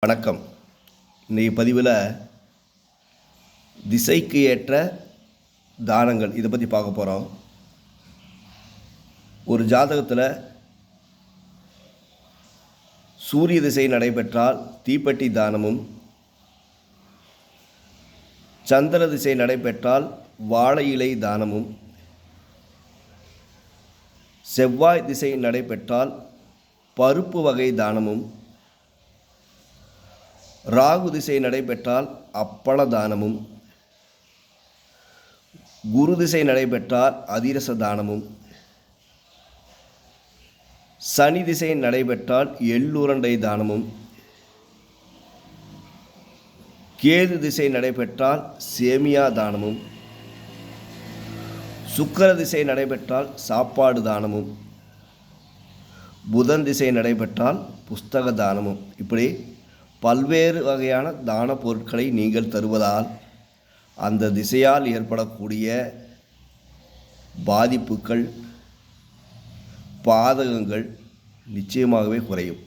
வணக்கம். இன்றைய பதிவில் திசைக்கு ஏற்ற தானங்கள் இதை பற்றி பார்க்க போகிறோம். ஒரு ஜாதகத்தில் சூரிய திசை நடைபெற்றால் தீப்பெட்டி தானமும், சந்திர திசை நடைபெற்றால் வாழை இலை தானமும், செவ்வாய் திசை நடைபெற்றால் பருப்பு வகை தானமும், ராகு திசை நடைபெற்றால் அப்பள தானமும், குரு திசை நடைபெற்றால் அதிரச தானமும், சனி திசை நடைபெற்றால் எள்ளுருண்டை தானமும், கேது திசை நடைபெற்றால் சேமியா தானமும், சுக்கிர திசை நடைபெற்றால் சாப்பாடு தானமும், புதன் திசை நடைபெற்றால் புஸ்தக தானமும், இப்படி பல்வேறு வகையான தான பொருட்களை நீங்கள் தருவதால் அந்த திசையால் ஏற்படக்கூடிய பாதிப்புகள், பாதகங்கள் நிச்சயமாகவே குறையும்.